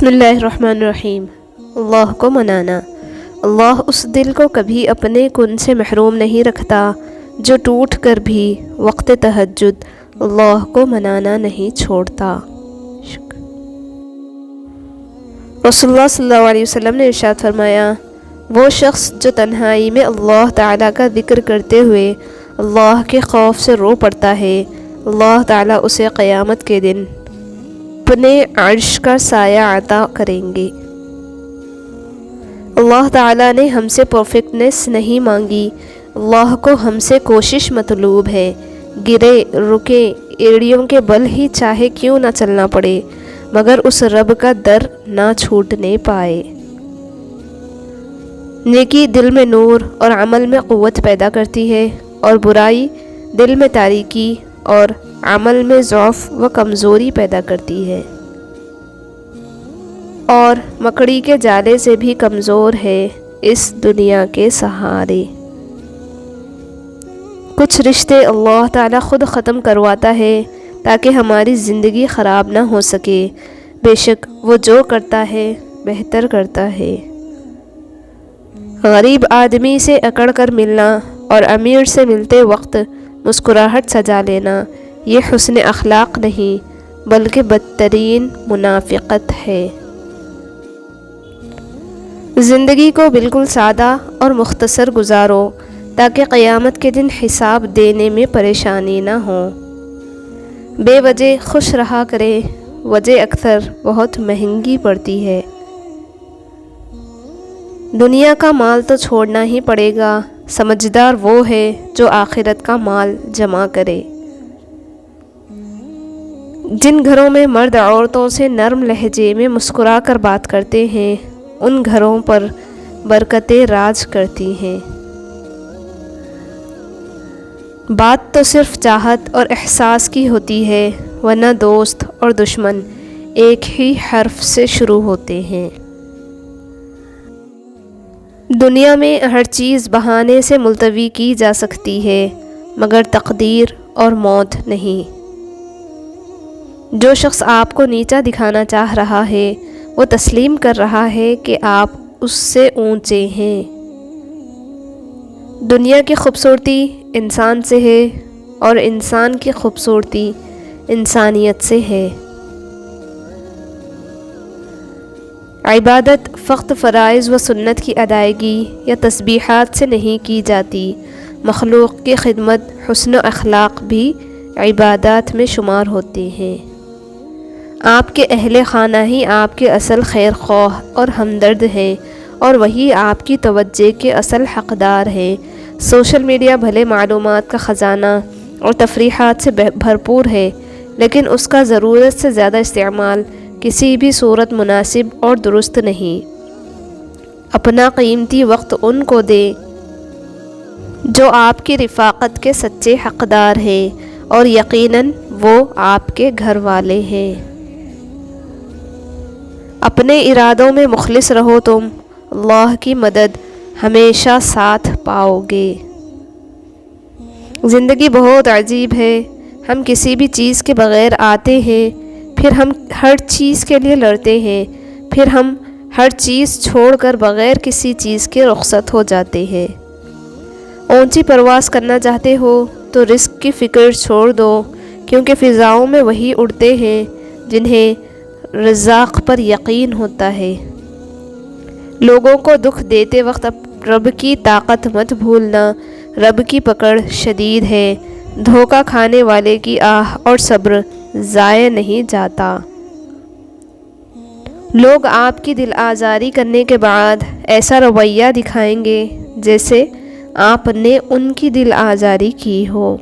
بسم اللہ الرحمن الرحیم۔ اللہ کو منانا۔ اللہ اس دل کو کبھی اپنے کن سے محروم نہیں رکھتا جو ٹوٹ کر بھی وقت تہجد اللہ کو منانا نہیں چھوڑتا۔ رسول اللہ صلی اللہ علیہ وسلم نے ارشاد فرمایا، وہ شخص جو تنہائی میں اللہ تعالیٰ کا ذکر کرتے ہوئے اللہ کے خوف سے رو پڑتا ہے، اللہ تعالیٰ اسے قیامت کے دن اپنے عرش کا سایہ عطا کریں گے۔ اللہ تعالیٰ نے ہم سے پرفیکٹنس نہیں مانگی، اللہ کو ہم سے کوشش مطلوب ہے۔ گرے رکے ایڑیوں کے بل ہی چاہے کیوں نہ چلنا پڑے، مگر اس رب کا در نہ چھوٹنے پائے۔ نیکی دل میں نور اور عمل میں قوت پیدا کرتی ہے، اور برائی دل میں تاریکی اور عمل میں ضعف و کمزوری پیدا کرتی ہے، اور مکڑی کے جالے سے بھی کمزور ہے اس دنیا کے سہارے۔ کچھ رشتے اللہ تعالیٰ خود ختم کرواتا ہے تاکہ ہماری زندگی خراب نہ ہو سکے، بے شک وہ جو کرتا ہے بہتر کرتا ہے۔ غریب آدمی سے اکڑ کر ملنا اور امیر سے ملتے وقت مسکراہٹ سجا لینا، یہ حسن اخلاق نہیں بلکہ بدترین منافقت ہے۔ زندگی کو بالکل سادہ اور مختصر گزارو تاکہ قیامت کے دن حساب دینے میں پریشانی نہ ہو۔ بے وجہ خوش رہا کرے، وجہ اکثر بہت مہنگی پڑتی ہے۔ دنیا کا مال تو چھوڑنا ہی پڑے گا، سمجھدار وہ ہے جو آخرت کا مال جمع کرے۔ جن گھروں میں مرد عورتوں سے نرم لہجے میں مسکرا کر بات کرتے ہیں، ان گھروں پر برکتیں راج کرتی ہیں۔ بات تو صرف چاہت اور احساس کی ہوتی ہے، ورنہ دوست اور دشمن ایک ہی حرف سے شروع ہوتے ہیں۔ دنیا میں ہر چیز بہانے سے ملتوی کی جا سکتی ہے، مگر تقدیر اور موت نہیں۔ جو شخص آپ کو نیچا دکھانا چاہ رہا ہے، وہ تسلیم کر رہا ہے کہ آپ اس سے اونچے ہیں۔ دنیا کی خوبصورتی انسان سے ہے، اور انسان کی خوبصورتی انسانیت سے ہے۔ عبادت فقط فرائض و سنت کی ادائیگی یا تسبیحات سے نہیں کی جاتی، مخلوق کی خدمت، حسن و اخلاق بھی عبادات میں شمار ہوتے ہیں۔ آپ کے اہل خانہ ہی آپ کے اصل خیر خواہ اور ہمدرد ہیں، اور وہی آپ کی توجہ کے اصل حقدار ہیں۔ سوشل میڈیا بھلے معلومات کا خزانہ اور تفریحات سے بھرپور ہے، لیکن اس کا ضرورت سے زیادہ استعمال کسی بھی صورت مناسب اور درست نہیں۔ اپنا قیمتی وقت ان کو دیں جو آپ کی رفاقت کے سچے حقدار ہیں، اور یقیناً وہ آپ کے گھر والے ہیں۔ اپنے ارادوں میں مخلص رہو، تم اللہ کی مدد ہمیشہ ساتھ پاؤ گے۔ زندگی بہت عجیب ہے، ہم کسی بھی چیز کے بغیر آتے ہیں، پھر ہم ہر چیز کے لیے لڑتے ہیں، پھر ہم ہر چیز چھوڑ کر بغیر کسی چیز کے رخصت ہو جاتے ہیں۔ اونچی پرواز کرنا چاہتے ہو تو رزق کی فکر چھوڑ دو، کیونکہ فضاؤں میں وہی اڑتے ہیں جنہیں رزاق پر یقین ہوتا ہے۔ لوگوں کو دکھ دیتے وقت رب کی طاقت مت بھولنا، رب کی پکڑ شدید ہے۔ دھوکہ کھانے والے کی آہ اور صبر ضائع نہیں جاتا۔ لوگ آپ کی دل آزاری کرنے کے بعد ایسا رویہ دکھائیں گے جیسے آپ نے ان کی دل آزاری کی ہو۔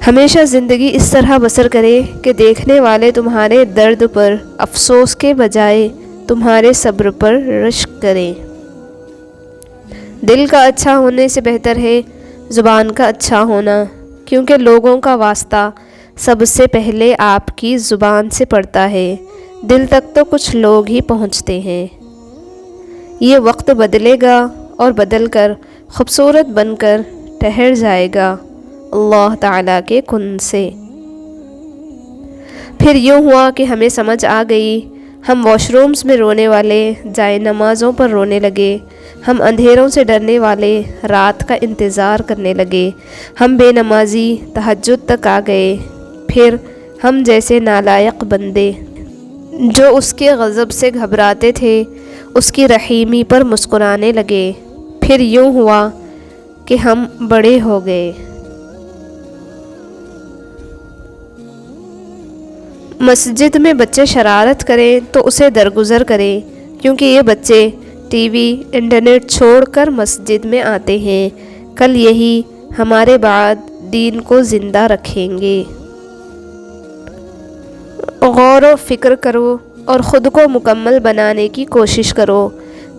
ہمیشہ زندگی اس طرح بسر کرے کہ دیکھنے والے تمہارے درد پر افسوس کے بجائے تمہارے صبر پر رشک کریں۔ دل کا اچھا ہونے سے بہتر ہے زبان کا اچھا ہونا، کیونکہ لوگوں کا واسطہ سب سے پہلے آپ کی زبان سے پڑتا ہے، دل تک تو کچھ لوگ ہی پہنچتے ہیں۔ یہ وقت بدلے گا اور بدل کر خوبصورت بن کر ٹھہر جائے گا اللہ تعالیٰ کے کن سے۔ پھر یوں ہوا کہ ہمیں سمجھ آ گئی، ہم واش رومز میں رونے والے جائے نمازوں پر رونے لگے، ہم اندھیروں سے ڈرنے والے رات کا انتظار کرنے لگے، ہم بے نمازی تہجد تک آ گئے، پھر ہم جیسے نالائق بندے جو اس کے غضب سے گھبراتے تھے اس کی رحیمی پر مسکرانے لگے، پھر یوں ہوا کہ ہم بڑے ہو گئے۔ مسجد میں بچے شرارت کریں تو اسے درگزر کریں، کیونکہ یہ بچے ٹی وی انٹرنیٹ چھوڑ کر مسجد میں آتے ہیں، کل یہی ہمارے بعد دین کو زندہ رکھیں گے۔ غور و فکر کرو اور خود کو مکمل بنانے کی کوشش کرو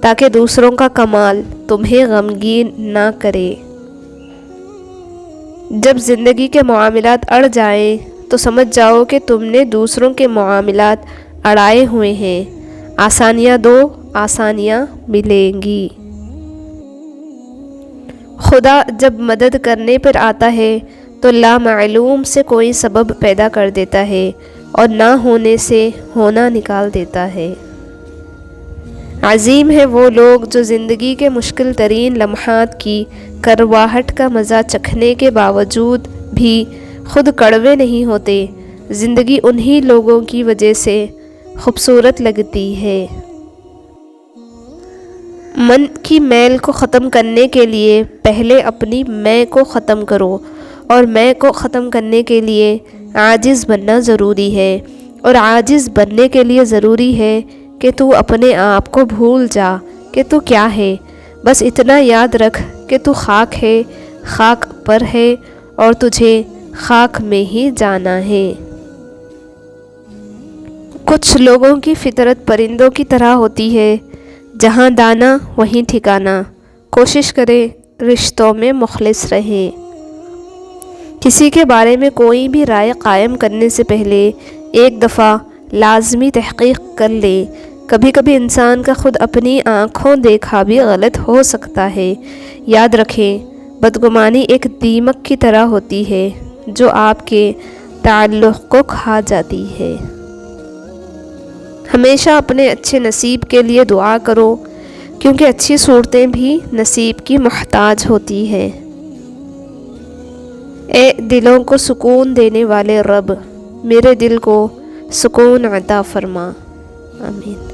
تاکہ دوسروں کا کمال تمہیں غمگین نہ کرے۔ جب زندگی کے معاملات اڑ جائیں تو سمجھ جاؤ کہ تم نے دوسروں کے معاملات اڑائے ہوئے ہیں، آسانیاں دو، آسانیاں ملیں گی۔ خدا جب مدد کرنے پر آتا ہے تو لامعلوم سے کوئی سبب پیدا کر دیتا ہے اور نہ ہونے سے ہونا نکال دیتا ہے۔ عظیم ہے وہ لوگ جو زندگی کے مشکل ترین لمحات کی کرواہٹ کا مزہ چکھنے کے باوجود بھی خود کڑوے نہیں ہوتے۔ زندگی انہی لوگوں کی وجہ سے خوبصورت لگتی ہے۔ من کی میل کو ختم کرنے کے لیے پہلے اپنی میں کو ختم کرو، اور میں کو ختم کرنے کے لیے عاجز بننا ضروری ہے، اور عاجز بننے کے لیے ضروری ہے کہ تو اپنے آپ کو بھول جا کہ تو کیا ہے۔ بس اتنا یاد رکھ کہ تو خاک ہے، خاک پر ہے، اور تجھے خاک میں ہی جانا ہے۔ کچھ لوگوں کی فطرت پرندوں کی طرح ہوتی ہے، جہاں دانا وہیں ٹھکانا۔ کوشش کریں رشتوں میں مخلص رہیں۔ کسی کے بارے میں کوئی بھی رائے قائم کرنے سے پہلے ایک دفعہ لازمی تحقیق کر لیں۔ کبھی کبھی انسان کا خود اپنی آنکھوں دیکھا بھی غلط ہو سکتا ہے۔ یاد رکھیں، بدگمانی ایک دیمک کی طرح ہوتی ہے جو آپ کے تعلق کو کھا جاتی ہے۔ ہمیشہ اپنے اچھے نصیب کے لیے دعا کرو، کیونکہ اچھی صورتیں بھی نصیب کی محتاج ہوتی ہیں۔ اے دلوں کو سکون دینے والے رب، میرے دل کو سکون عطا فرما۔ آمین۔